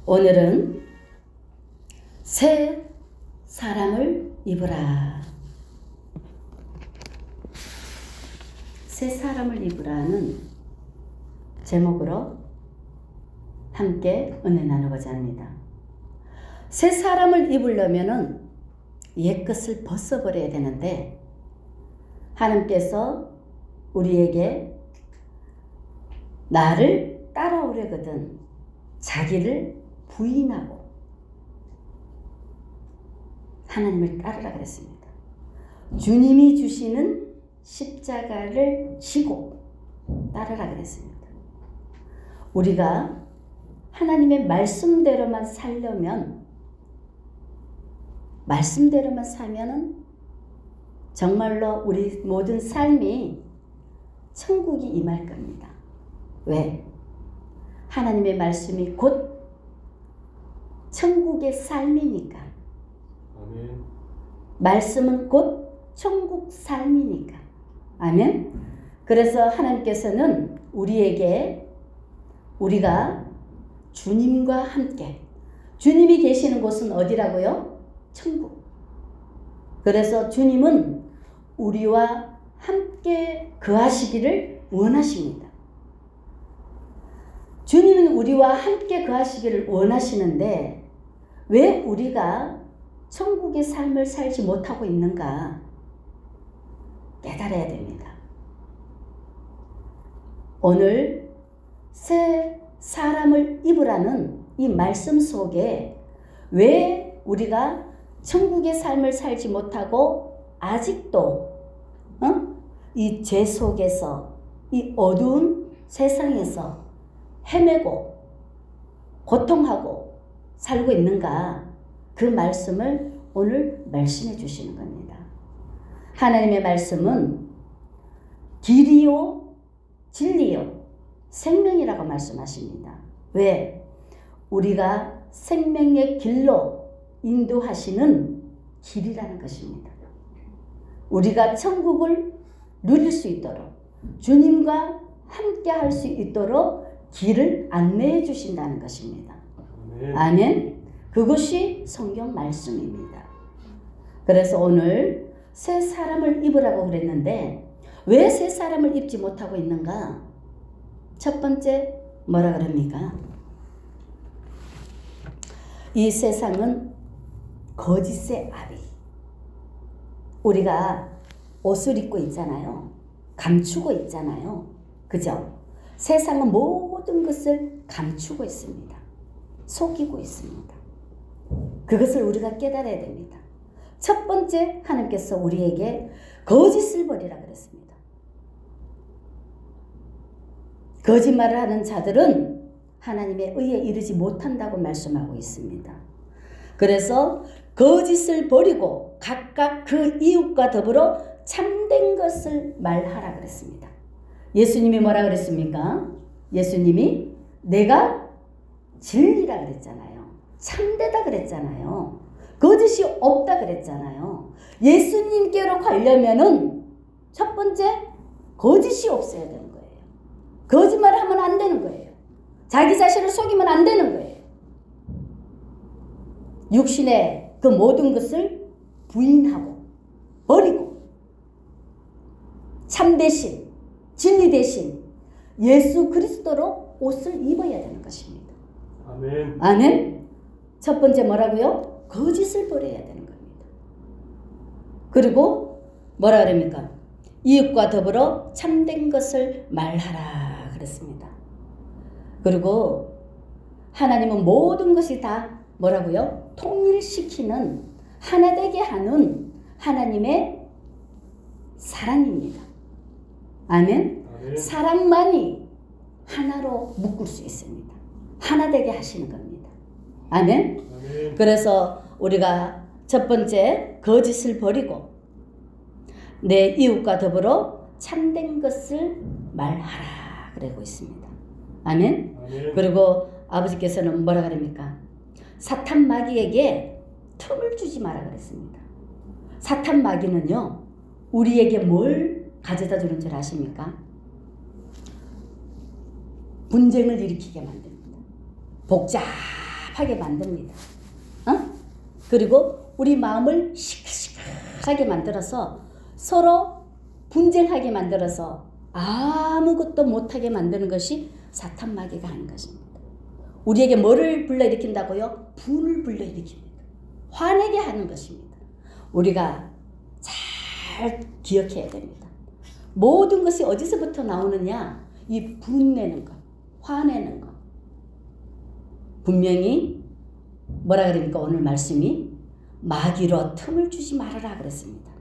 오늘은 새 사람을 입으라. 새 사람을 입으라는 제목으로 함께 은혜 나누고자 합니다. 새 사람을 입으려면은 옛것을 벗어버려야 되는데 하나님께서 우리에게 나를 따라오려거든 자기를 부인하고 하나님을 따르라 그랬습니다. 주님이 주시는 십자가를 지고 따르라 그랬습니다. 우리가 하나님의 말씀대로만 살려면, 말씀대로만 살면은 정말로 우리 모든 삶이 천국이 임할 겁니다. 왜? 하나님의 말씀이 곧 천국의 삶이니까. 아멘. 말씀은 곧 천국 삶이니까. 아멘. 그래서 하나님께서는 우리에게 우리가 주님과 함께, 주님이 계시는 곳은 어디라고요? 천국. 그래서 주님은 우리와 함께 거하시기를 원하십니다. 주님은 우리와 함께 거하시기를 원하시는데 왜 우리가 천국의 삶을 살지 못하고 있는가 깨달아야 됩니다. 오늘 새 사람을 입으라는 이 말씀 속에 왜 우리가 천국의 삶을 살지 못하고 아직도 이 죄 속에서 이 어두운 세상에서 헤매고 고통하고 살고 있는가, 그 말씀을 오늘 말씀해 주시는 겁니다. 하나님의 말씀은 길이요 진리요 생명이라고 말씀하십니다. 왜? 우리가 생명의 길로 인도하시는 길이라는 것입니다. 우리가 천국을 누릴 수 있도록, 주님과 함께 할 수 있도록 길을 안내해 주신다는 것입니다. 아멘. 그것이 성경 말씀입니다. 그래서 오늘 새 사람을 입으라고 그랬는데 왜 새 사람을 입지 못하고 있는가? 첫 번째 뭐라 그럽니까? 이 세상은 거짓의 아비. 우리가 옷을 입고 있잖아요. 감추고 있잖아요. 그죠? 세상은 모든 것을 감추고 있습니다. 속이고 있습니다. 그것을 우리가 깨달아야 됩니다. 첫 번째, 하나님께서 우리에게 거짓을 버리라 그랬습니다. 거짓말을 하는 자들은 하나님의 의에 이르지 못한다고 말씀하고 있습니다. 그래서 거짓을 버리고 각각 그 이웃과 더불어 참된 것을 말하라 그랬습니다. 예수님이 뭐라 그랬습니까? 예수님이 내가 진리라 그랬잖아요. 참되다 그랬잖아요. 거짓이 없다 그랬잖아요. 예수님께로 가려면은 첫 번째 거짓이 없어야 되는 거예요. 거짓말을 하면 안 되는 거예요. 자기 자신을 속이면 안 되는 거예요. 육신의 그 모든 것을 부인하고 버리고 참 대신, 진리 대신 예수 그리스도로 옷을 입어야 되는 것입니다. 아멘. 아멘. 첫 번째 뭐라고요? 거짓을 버려야 되는 겁니다. 그리고 뭐라 그럽니까? 이웃과 더불어 참된 것을 말하라 그랬습니다. 그리고 하나님은 모든 것이 다 뭐라고요? 통일시키는, 하나 되게 하는 하나님의 사랑입니다. 아멘. 아멘. 사랑만이 하나로 묶을 수 있습니다. 하나 되게 하시는 겁니다. 아멘. 아멘. 그래서 우리가 첫 번째 거짓을 버리고 내 이웃과 더불어 참된 것을 말하라 그러고 있습니다. 아멘. 아멘. 그리고 아버지께서는 뭐라 그럽니까? 사탄 마귀에게 틈을 주지 마라 그랬습니다. 사탄 마귀는요, 우리에게 뭘 가져다 주는 줄 아십니까? 분쟁을 일으키게 만듭니다. 복잡한 답답하게 만듭니다. 그리고 우리 마음을 시끌시끌하게 만들어서 서로 분쟁하게 만들어서 아무것도 못하게 만드는 것이 사탄 마귀가 하는 것입니다. 우리에게 뭐를 불러일으킨다고요? 분을 불러일으킵니다. 화내게 하는 것입니다. 우리가 잘 기억해야 됩니다. 모든 것이 어디서부터 나오느냐? 이 분내는 것, 화내는 것. 분명히 뭐라 그러니까 오늘 말씀이 마귀로 틈을 주지 말아라 그랬습니다.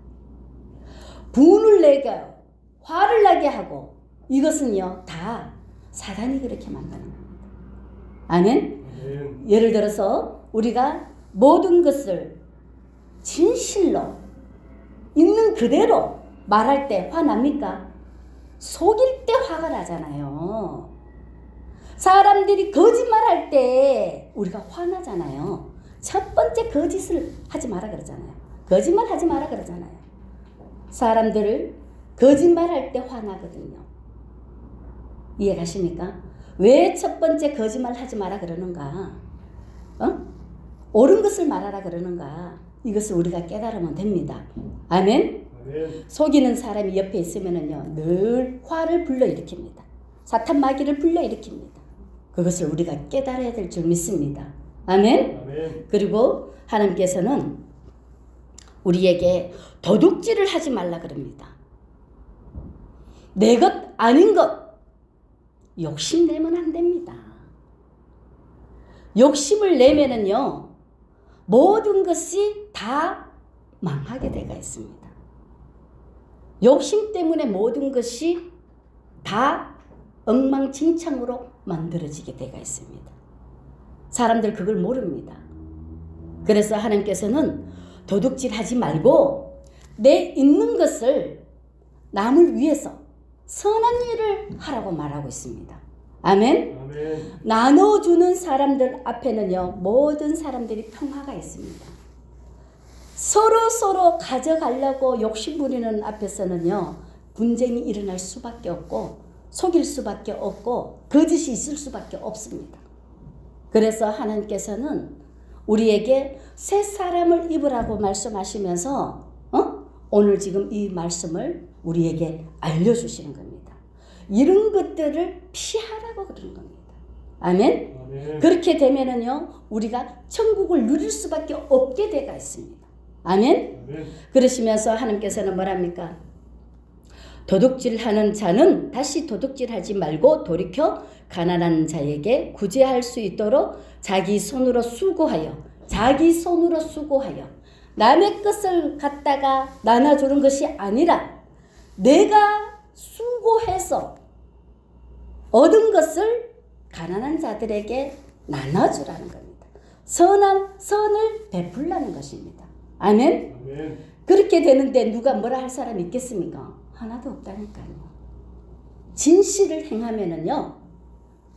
분을 내게 화를 나게 하고 이것은요 다 사단이 그렇게 만드는 겁니다. 아멘. 예를 들어서 우리가 모든 것을 진실로 있는 그대로 말할 때 화납니까? 속일 때 화가 나잖아요. 사람들이 거짓말할 때 우리가 화나잖아요. 첫 번째 거짓을 하지 마라 그러잖아요. 거짓말 하지 마라 그러잖아요. 사람들을 거짓말할 때 화나거든요. 이해가십니까? 왜 첫 번째 거짓말 하지 마라 그러는가? 옳은 것을 말하라 그러는가? 이것을 우리가 깨달으면 됩니다. 아멘? 아멘. 속이는 사람이 옆에 있으면은요, 늘 화를 불러일으킵니다. 사탄 마귀를 불러일으킵니다. 그것을 우리가 깨달아야 될 줄 믿습니다. 아멘? 아멘. 그리고 하나님께서는 우리에게 도둑질을 하지 말라 그럽니다. 내 것 아닌 것 욕심내면 안 됩니다. 욕심을 내면은요 모든 것이 다 망하게 되어 있습니다. 욕심 때문에 모든 것이 다 엉망진창으로 만들어지게 되어 있습니다. 사람들 그걸 모릅니다. 그래서 하나님께서는 도둑질하지 말고 내 있는 것을 남을 위해서 선한 일을 하라고 말하고 있습니다. 아멘. 아멘. 나눠주는 사람들 앞에는요 모든 사람들이 평화가 있습니다. 서로 가져가려고 욕심부리는 앞에서는요 분쟁이 일어날 수밖에 없고 속일 수밖에 없고 거짓이 있을 수밖에 없습니다. 그래서 하나님께서는 우리에게 새 사람을 입으라고 말씀하시면서 오늘 지금 이 말씀을 우리에게 알려주시는 겁니다. 이런 것들을 피하라고 그러는 겁니다. 아멘? 아멘. 그렇게 되면은요 우리가 천국을 누릴 수밖에 없게 되어 있습니다. 아멘? 아멘. 그러시면서 하나님께서는 뭐랍니까? 도둑질하는 자는 다시 도둑질하지 말고 돌이켜 가난한 자에게 구제할 수 있도록 자기 손으로 수고하여 남의 것을 갖다가 나눠주는 것이 아니라 내가 수고해서 얻은 것을 가난한 자들에게 나눠주라는 겁니다. 선을 베풀라는 것입니다. 아멘? 아멘. 그렇게 되는데 누가 뭐라 할 사람이 있겠습니까? 하나도 없다니까요. 진실을 행하면은요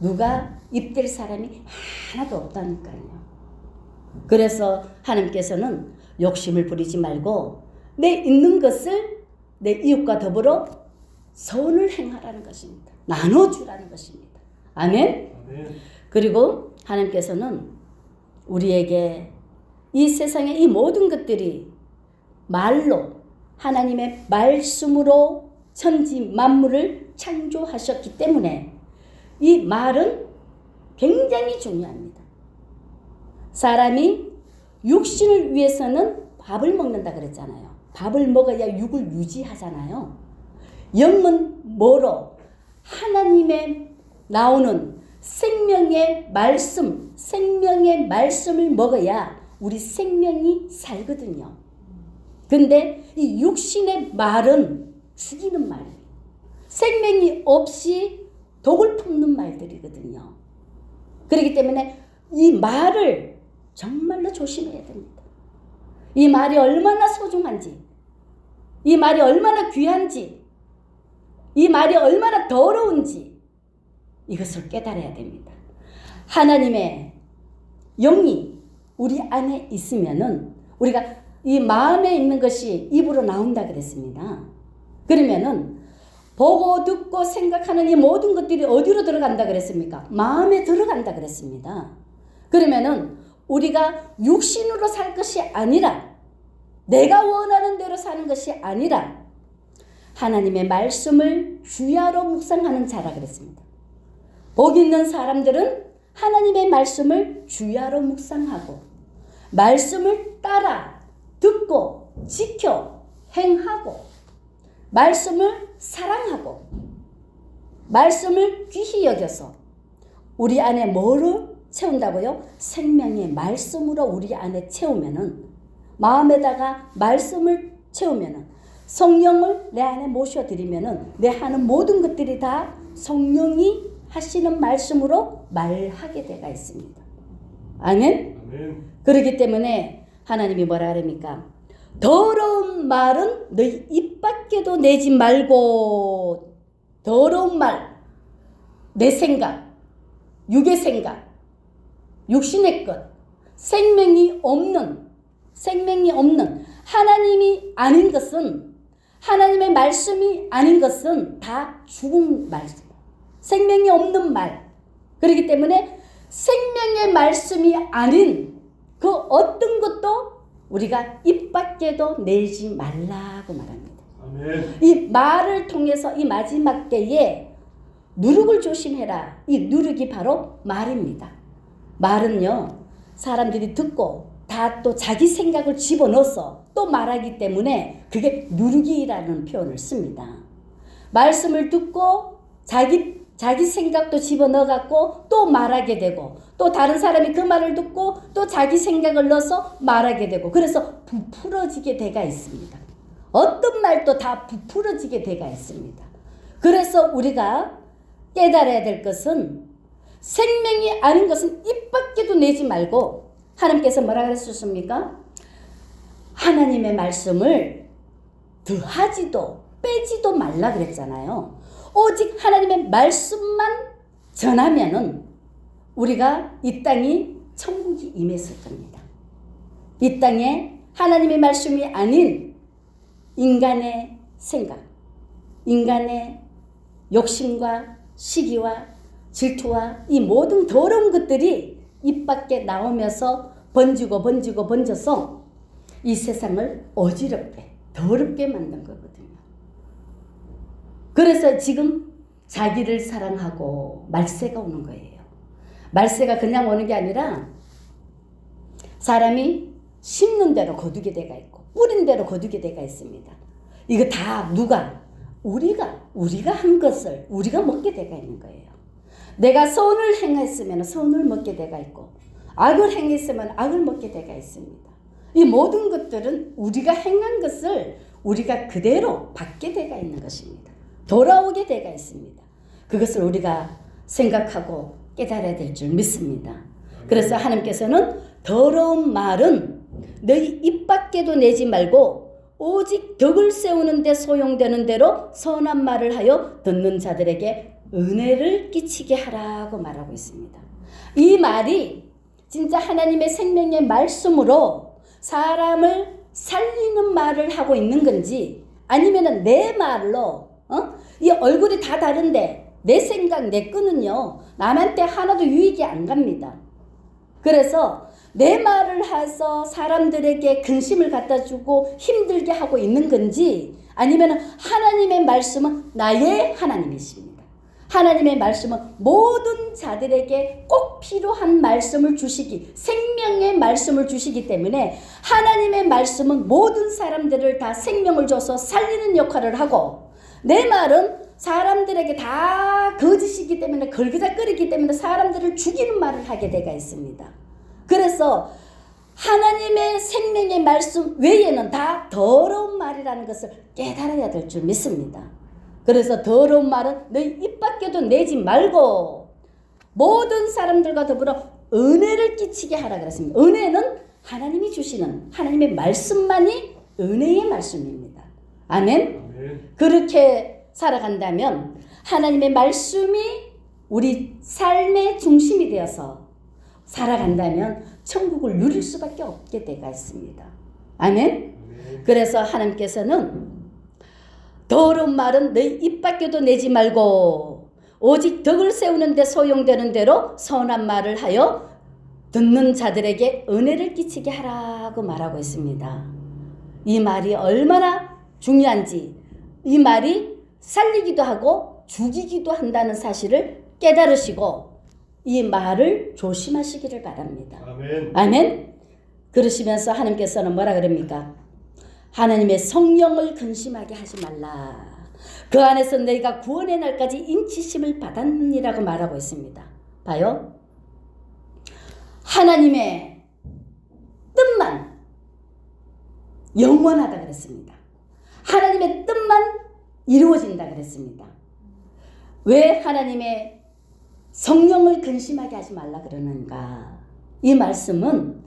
누가 입댈 사람이 하나도 없다니까요. 그래서 하나님께서는 욕심을 부리지 말고 내 있는 것을 내 이웃과 더불어 선을 행하라는 것입니다. 나눠주라는 것입니다. 아멘? 아멘. 그리고 하나님께서는 우리에게 이 세상의 이 모든 것들이 말로 하나님의 말씀으로 천지 만물을 창조하셨기 때문에 이 말은 굉장히 중요합니다. 사람이 육신을 위해서는 밥을 먹는다 그랬잖아요. 밥을 먹어야 육을 유지하잖아요. 영은 뭐로? 하나님의 나오는 생명의 말씀을 먹어야 우리 생명이 살거든요. 근데 이 육신의 말은 죽이는 말이에요. 생명이 없이 독을 품는 말들이거든요. 그렇기 때문에 이 말을 정말로 조심해야 됩니다. 이 말이 얼마나 소중한지, 이 말이 얼마나 귀한지, 이 말이 얼마나 더러운지 이것을 깨달아야 됩니다. 하나님의 영이 우리 안에 있으면은 우리가 이 마음에 있는 것이 입으로 나온다 그랬습니다. 그러면은 보고 듣고 생각하는 이 모든 것들이 어디로 들어간다 그랬습니까? 마음에 들어간다 그랬습니다. 그러면은 우리가 육신으로 살 것이 아니라 내가 원하는 대로 사는 것이 아니라 하나님의 말씀을 주야로 묵상하는 자라 그랬습니다. 복 있는 사람들은 하나님의 말씀을 주야로 묵상하고 말씀을 따라 듣고 지켜 행하고 말씀을 사랑하고 말씀을 귀히 여겨서 우리 안에 뭐를 채운다고요? 생명의 말씀으로 우리 안에 채우면은 마음에다가 말씀을 채우면은 성령을 내 안에 모셔드리면은 내 하는 모든 것들이 다 성령이 하시는 말씀으로 말하게 되가 있습니다. 아멘? 아멘. 그렇기 때문에 하나님이 뭐라 그럽니까? 더러운 말은 너희 입 밖에도 내지 말고 더러운 말, 내 생각, 육의 생각, 육신의 것, 생명이 없는 하나님이 아닌 것은 하나님의 말씀이 아닌 것은 다 죽은 말씀, 생명이 없는 말. 그렇기 때문에 생명의 말씀이 아닌 그 어떤 것도 우리가 입 밖에도 내지 말라고 말합니다. 아멘. 이 말을 통해서 이 마지막 때에 누룩을 조심해라. 이 누룩이 바로 말입니다. 말은요, 사람들이 듣고 다 또 자기 생각을 집어넣어서 또 말하기 때문에 그게 누룩이라는 표현을 씁니다. 말씀을 듣고 자기 생각도 집어넣어갖고 또 말하게 되고 또 다른 사람이 그 말을 듣고 또 자기 생각을 넣어서 말하게 되고 그래서 부풀어지게 돼가 있습니다. 어떤 말도 다 부풀어지게 돼가 있습니다. 그래서 우리가 깨달아야 될 것은 생명이 아닌 것은 입 밖에도 내지 말고 하나님께서 뭐라 그랬습니까? 하나님의 말씀을 더하지도 빼지도 말라 그랬잖아요. 오직 하나님의 말씀만 전하면은 우리가 이 땅이 천국이 임했을 겁니다. 이 땅에 하나님의 말씀이 아닌 인간의 생각, 인간의 욕심과 시기와 질투와 이 모든 더러운 것들이 입 밖에 나오면서 번져서 이 세상을 어지럽게 더럽게 만든 거거든요. 그래서 지금 자기를 사랑하고 말세가 오는 거예요. 말세가 그냥 오는 게 아니라 사람이 심는 대로 거두게 돼가 있고 뿌린 대로 거두게 돼가 있습니다. 이거 다 누가? 우리가 한 것을 우리가 먹게 돼가 있는 거예요. 내가 선을 행했으면 선을 먹게 돼가 있고 악을 행했으면 악을 먹게 돼가 있습니다. 이 모든 것들은 우리가 행한 것을 우리가 그대로 받게 돼가 있는 것입니다. 돌아오게 돼가 있습니다. 그것을 우리가 생각하고 깨달아야 될 줄 믿습니다. 그래서 하나님께서는 더러운 말은 너희 입 밖에도 내지 말고 오직 덕을 세우는 데 소용되는 대로 선한 말을 하여 듣는 자들에게 은혜를 끼치게 하라고 말하고 있습니다. 이 말이 진짜 하나님의 생명의 말씀으로 사람을 살리는 말을 하고 있는 건지 아니면 내 말로 이 얼굴이 다 다른데 내 생각 내 끄는요 남한테 하나도 유익이 안 갑니다. 그래서 내 말을 해서 사람들에게 근심을 갖다 주고 힘들게 하고 있는 건지 아니면 하나님의 말씀은 나의 하나님이십니다. 하나님의 말씀은 모든 자들에게 꼭 필요한 말씀을 주시기, 생명의 말씀을 주시기 때문에 하나님의 말씀은 모든 사람들을 다 생명을 줘서 살리는 역할을 하고 내 말은 사람들에게 다 거짓이기 때문에 걸그작거리기 때문에 사람들을 죽이는 말을 하게 되가 있습니다. 그래서 하나님의 생명의 말씀 외에는 다 더러운 말이라는 것을 깨달아야 될 줄 믿습니다. 그래서 더러운 말은 너희 입 밖에도 내지 말고 모든 사람들과 더불어 은혜를 끼치게 하라 그랬습니다. 은혜는 하나님이 주시는 하나님의 말씀만이 은혜의 말씀입니다. 아멘? 아멘. 그렇게 살아간다면 하나님의 말씀이 우리 삶의 중심이 되어서 살아간다면 천국을 누릴 수밖에 없게 되가 있습니다. 아멘? 아멘. 그래서 하나님께서는 더러운 말은 너희 입 밖에도 내지 말고 오직 덕을 세우는 데 소용되는 대로 선한 말을 하여 듣는 자들에게 은혜를 끼치게 하라고 말하고 있습니다. 이 말이 얼마나 중요한지, 이 말이 살리기도 하고 죽이기도 한다는 사실을 깨달으시고 이 말을 조심하시기를 바랍니다. 아멘. 아멘. 그러시면서 하나님께서는 뭐라 그럽니까? 하나님의 성령을 근심하게 하지 말라. 그 안에서 너희가 구원의 날까지 인치심을 받았느니라고 말하고 있습니다. 봐요. 하나님의 뜻만 영원하다 그랬습니다. 하나님의 뜻만 이루어진다 그랬습니다. 왜 하나님의 성령을 근심하게 하지 말라 그러는가? 이 말씀은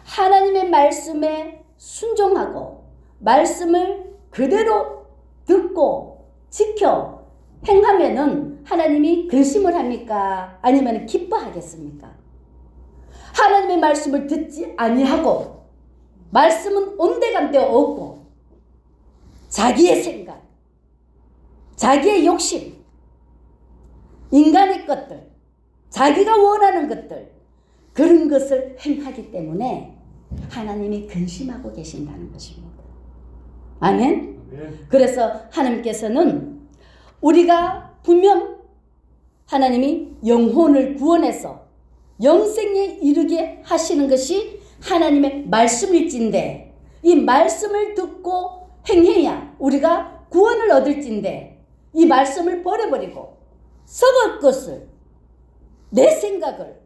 하나님의 말씀에 순종하고 말씀을 그대로 듣고 지켜 행하면은 하나님이 근심을 합니까? 아니면 기뻐하겠습니까? 하나님의 말씀을 듣지 아니하고 말씀은 온데간데 없고 자기의 생각, 자기의 욕심, 인간의 것들, 자기가 원하는 것들, 그런 것을 행하기 때문에 하나님이 근심하고 계신다는 것입니다. 아멘. 그래서 하나님께서는 우리가 분명 하나님이 영혼을 구원해서 영생에 이르게 하시는 것이 하나님의 말씀일진데 이 말씀을 듣고 행해야 우리가 구원을 얻을진데 이 말씀을 버려버리고 썩을 것을, 내 생각을,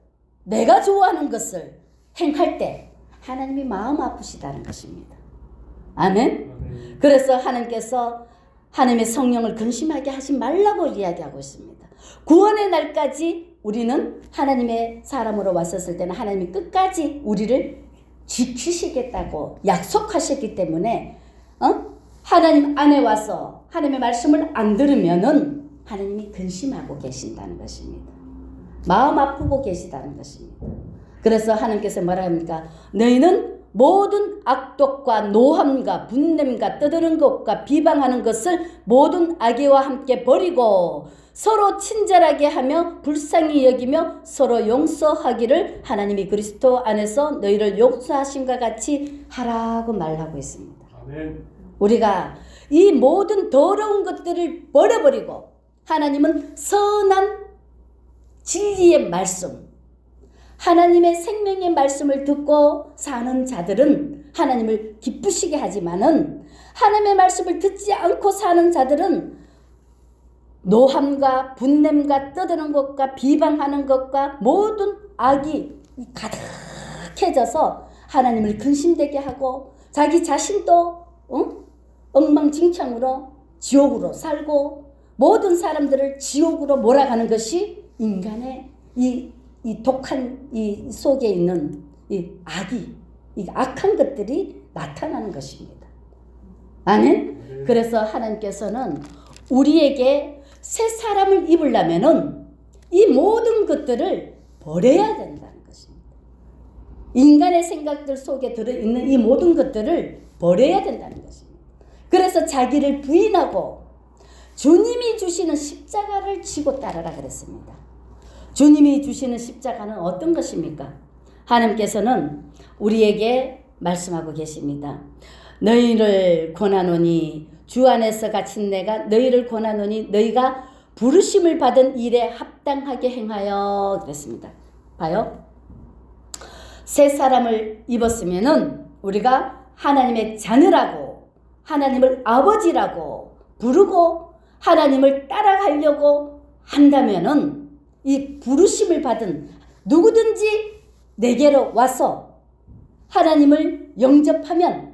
내가 좋아하는 것을 행할 때 하나님이 마음 아프시다는 것입니다. 아멘. 그래서 하나님께서 하나님의 성령을 근심하게 하지 말라고 이야기하고 있습니다. 구원의 날까지 우리는 하나님의 사람으로 왔었을 때는 하나님이 끝까지 우리를 지키시겠다고 약속하셨기 때문에 하나님 안에 와서 하나님의 말씀을 안 들으면은 하나님이 근심하고 계신다는 것입니다. 마음 아프고 계시다는 것입니다. 그래서 하나님께서 뭐라 합니까? 너희는 모든 악독과 노함과 분냄과 떠드는 것과 비방하는 것을 모든 악의와 함께 버리고 서로 친절하게 하며 불쌍히 여기며 서로 용서하기를 하나님이 그리스도 안에서 너희를 용서하심과 같이 하라고 말하고 있습니다. 아멘. 우리가 이 모든 더러운 것들을 버려버리고 하나님은 선한 진리의 말씀, 하나님의 생명의 말씀을 듣고 사는 자들은 하나님을 기쁘시게 하지만은 하나님의 말씀을 듣지 않고 사는 자들은 노함과 분냄과 떠드는 것과 비방하는 것과 모든 악이 가득해져서 하나님을 근심되게 하고 자기 자신도 엉망진창으로 지옥으로 살고 모든 사람들을 지옥으로 몰아가는 것이 인간의 이 독한 이 속에 있는 이 악이, 이 악한 것들이 나타나는 것입니다. 아멘. 그래서 하나님께서는 우리에게 새 사람을 입으려면은 이 모든 것들을 버려야 된다는 것입니다. 인간의 생각들 속에 들어있는 이 모든 것들을 버려야 된다는 것입니다. 그래서 자기를 부인하고 주님이 주시는 십자가를 지고 따르라 그랬습니다. 주님이 주시는 십자가는 어떤 것입니까? 하나님께서는 우리에게 말씀하고 계십니다. 너희를 권하노니 주 안에서 갇힌 내가 너희를 권하노니 너희가 부르심을 받은 일에 합당하게 행하여 그랬습니다. 봐요. 새 사람을 입었으면은 우리가 하나님의 자녀라고 하나님을 아버지라고 부르고 하나님을 따라가려고 한다면은 이 부르심을 받은 누구든지 내게로 와서 하나님을 영접하면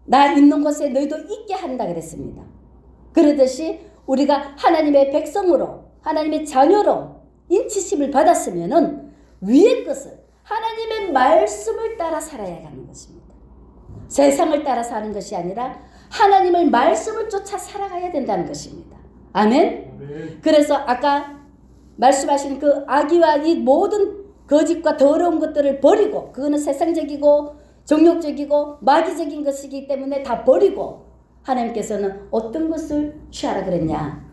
나 있는 곳에 너희도 있게 한다 그랬습니다. 그러듯이 우리가 하나님의 백성으로 하나님의 자녀로 인치심을 받았으면은 위의 것을 하나님의 말씀을 따라 살아야 하는 것입니다. 세상을 따라 사는 것이 아니라 하나님의 말씀을 쫓아 살아가야 된다는 것입니다. 아멘. 그래서 아까 말씀하신 그 악의와 이 모든 거짓과 더러운 것들을 버리고 그거는 세상적이고 정욕적이고 마귀적인 것이기 때문에 다 버리고 하나님께서는 어떤 것을 취하라 그랬냐?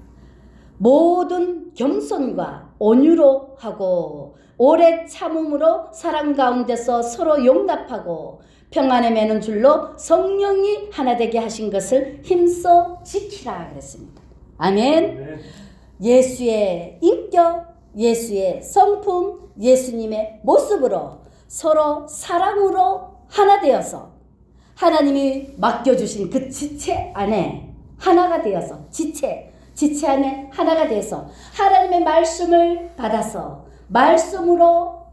모든 겸손과 온유로 하고 오래 참음으로 사랑 가운데서 서로 용납하고 평안에 매는 줄로 성령이 하나 되게 하신 것을 힘써 지키라 그랬습니다. 아멘. 아멘. 예수의 인격, 예수의 성품, 예수님의 모습으로 서로 사랑으로 하나 되어서 하나님이 맡겨주신 그 지체 안에 하나가 되어서 지체 안에 하나가 돼서 하나님의 말씀을 받아서 말씀으로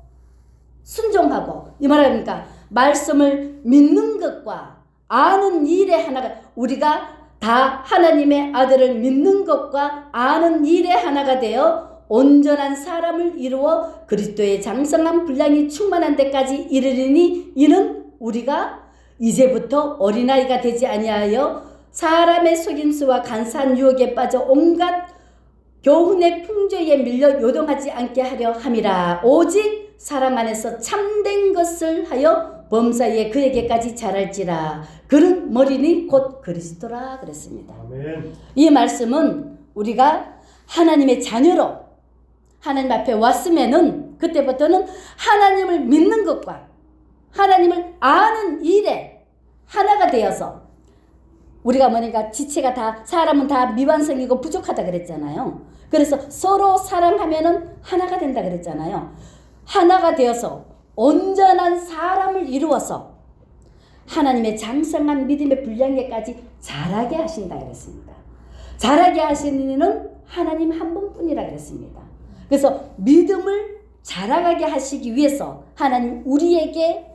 순종하고 이 말입니까? 말씀을 믿는 것과 아는 일에 하나가 우리가 다 하나님의 아들을 믿는 것과 아는 일에 하나가 되어 온전한 사람을 이루어 그리스도의 장성한 분량이 충만한 데까지 이르리니 이는 우리가 이제부터 어린아이가 되지 아니하여 사람의 속임수와 간사한 유혹에 빠져 온갖 교훈의 풍조에 밀려 요동하지 않게 하려 함이라. 오직 사랑 안에서 참된 것을 하여 범사에 그에게까지 자랄지라. 그는 머리니 곧 그리스도라 그랬습니다. 아멘. 이 말씀은 우리가 하나님의 자녀로 하나님 앞에 왔으면은 그때부터는 하나님을 믿는 것과 하나님을 아는 일에 하나가 되어서 우리가 뭐니까 지체가 다 사람은 다 미완성이고 부족하다 그랬잖아요. 그래서 서로 사랑하면은 하나가 된다 그랬잖아요. 하나가 되어서 온전한 사람을 이루어서 하나님의 장성한 믿음의 분량에까지 자라게 하신다 그랬습니다. 자라게 하시는 이는 하나님 한 분뿐이라 그랬습니다. 그래서 믿음을 자라가게 하시기 위해서 하나님 우리에게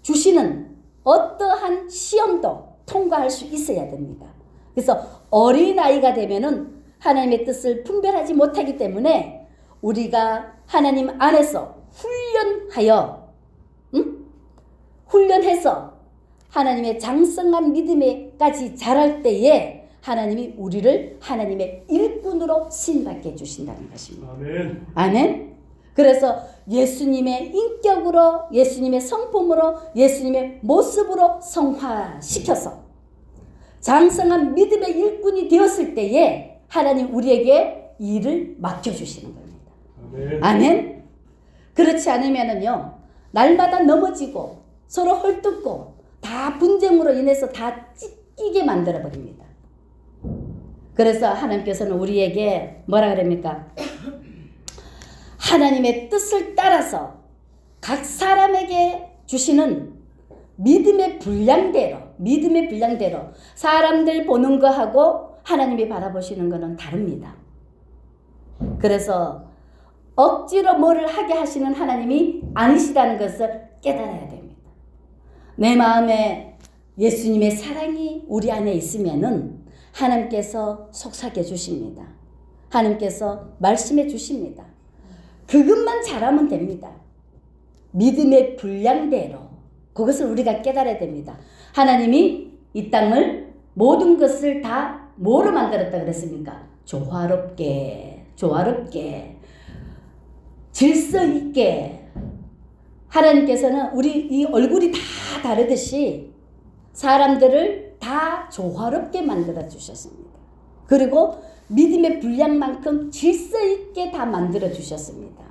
주시는 어떠한 시험도 통과할 수 있어야 됩니다. 그래서 어린아이가 되면은 하나님의 뜻을 분별하지 못하기 때문에 우리가 하나님 안에서 훈련해서 하나님의 장성한 믿음에까지 자랄 때에 하나님이 우리를 하나님의 일꾼으로 쓰임받게 해주신다는 것입니다. 아멘. 아멘. 그래서 예수님의 인격으로 예수님의 성품으로 예수님의 모습으로 성화시켜서 장성한 믿음의 일꾼이 되었을 때에 하나님 우리에게 일을 맡겨주시는 겁니다. 아멘. 아멘. 그렇지 않으면은요 날마다 넘어지고 서로 헐뜯고 다 분쟁으로 인해서 다 찢기게 만들어 버립니다. 그래서 하나님께서는 우리에게 뭐라 그럽니까? 하나님의 뜻을 따라서 각 사람에게 주시는 믿음의 분량대로 사람들 보는 거하고 하나님이 바라보시는 거는 다릅니다. 그래서 억지로 뭐를 하게 하시는 하나님이 아니시다는 것을 깨달아야 됩니다. 내 마음에 예수님의 사랑이 우리 안에 있으면은 하나님께서 속삭여 주십니다. 하나님께서 말씀해 주십니다. 그것만 잘하면 됩니다. 믿음의 분량대로 그것을 우리가 깨달아야 됩니다. 하나님이 이 땅을 모든 것을 다 뭐로 만들었다 그랬습니까? 조화롭게 질서 있게. 하나님께서는 우리 이 얼굴이 다 다르듯이 사람들을 다 조화롭게 만들어 주셨습니다. 그리고 믿음의 분량만큼 질서 있게 다 만들어 주셨습니다.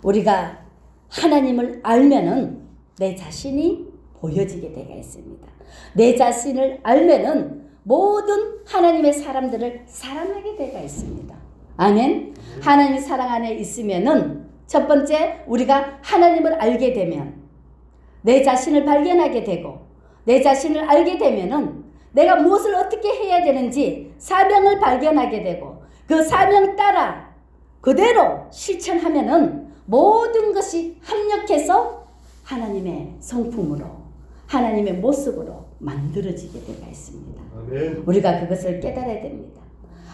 우리가 하나님을 알면은 내 자신이 보여지게 되어 있습니다. 내 자신을 알면은 모든 하나님의 사람들을 사랑하게 되어 있습니다. 아멘. 하나님의 사랑 안에 있으면은 첫 번째 우리가 하나님을 알게 되면 내 자신을 발견하게 되고 내 자신을 알게 되면은 내가 무엇을 어떻게 해야 되는지 사명을 발견하게 되고 그 사명 따라 그대로 실천하면은 모든 것이 합력해서 하나님의 성품으로 하나님의 모습으로 만들어지게 되어 있습니다. 아멘. 우리가 그것을 깨달아야 됩니다.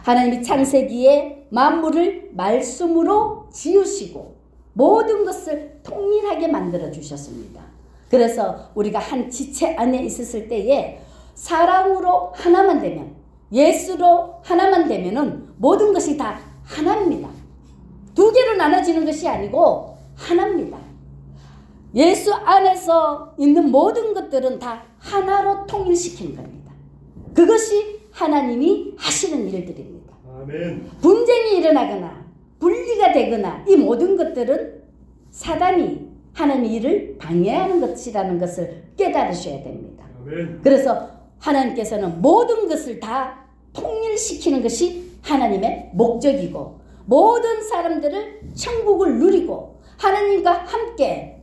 하나님이 창세기에 만물을 말씀으로 지으시고 모든 것을 통일하게 만들어 주셨습니다. 그래서 우리가 한 지체 안에 있었을 때에 사랑으로 하나만 되면 예수로 하나만 되면은 모든 것이 다 하나입니다. 두 개로 나눠지는 것이 아니고 하나입니다. 예수 안에서 있는 모든 것들은 다 하나로 통일시키는 겁니다. 그것이 하나님이 하시는 일들입니다. 아멘. 분쟁이 일어나거나 분리가 되거나 이 모든 것들은 사단이 하나님의 일을 방해하는 것이라는 것을 깨달으셔야 됩니다. 아멘. 그래서 하나님께서는 모든 것을 다 통일시키는 것이 하나님의 목적이고 모든 사람들을 천국을 누리고 하나님과 함께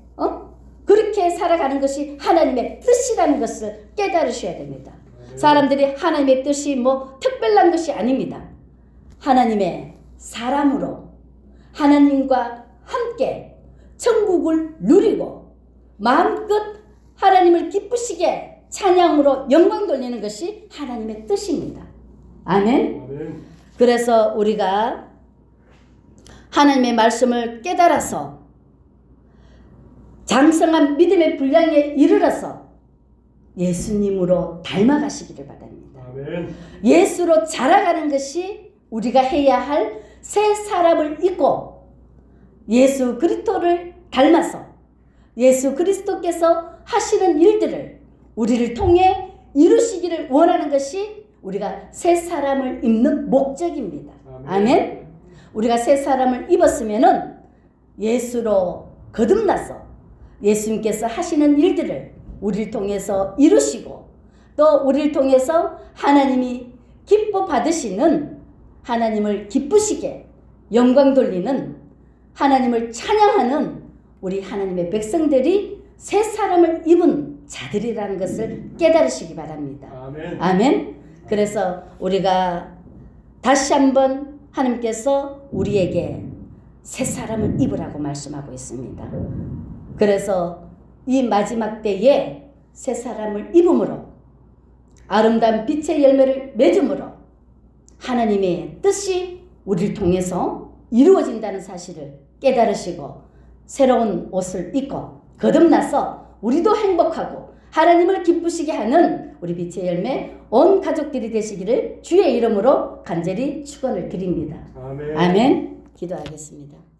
그렇게 살아가는 것이 하나님의 뜻이라는 것을 깨달으셔야 됩니다. 사람들이 하나님의 뜻이 뭐 특별한 것이 아닙니다. 하나님의 사람으로 하나님과 함께 천국을 누리고 마음껏 하나님을 기쁘시게 찬양으로 영광 돌리는 것이 하나님의 뜻입니다. 아멘. 아멘. 그래서 우리가 하나님의 말씀을 깨달아서 장성한 믿음의 분량에 이르러서 예수님으로 닮아가시기를 바랍니다. 아멘. 예수로 자라가는 것이 우리가 해야 할 새 사람을 입고 예수 그리스도를 닮아서 예수 그리스도께서 하시는 일들을 우리를 통해 이루시기를 원하는 것이 우리가 새 사람을 입는 목적입니다. 아멘. 우리가 새 사람을 입었으면은 예수로 거듭나서 예수님께서 하시는 일들을 우리를 통해서 이루시고 또 우리를 통해서 하나님이 기뻐 받으시는 하나님을 기쁘시게 영광 돌리는 하나님을 찬양하는 우리 하나님의 백성들이 새 사람을 입은 자들이라는 것을 깨달으시기 바랍니다. 아멘. 아멘. 그래서 우리가 다시 한번 하나님께서 우리에게 새 사람을 입으라고 말씀하고 있습니다. 그래서 이 마지막 때에 새 사람을 입음으로 아름다운 빛의 열매를 맺음으로 하나님의 뜻이 우리를 통해서 이루어진다는 사실을 깨달으시고 새로운 옷을 입고 거듭나서 우리도 행복하고 하나님을 기쁘시게 하는 우리 빛의 열매 온 가족들이 되시기를 주의 이름으로 간절히 축원을 드립니다. 아멘. 아멘. 기도하겠습니다.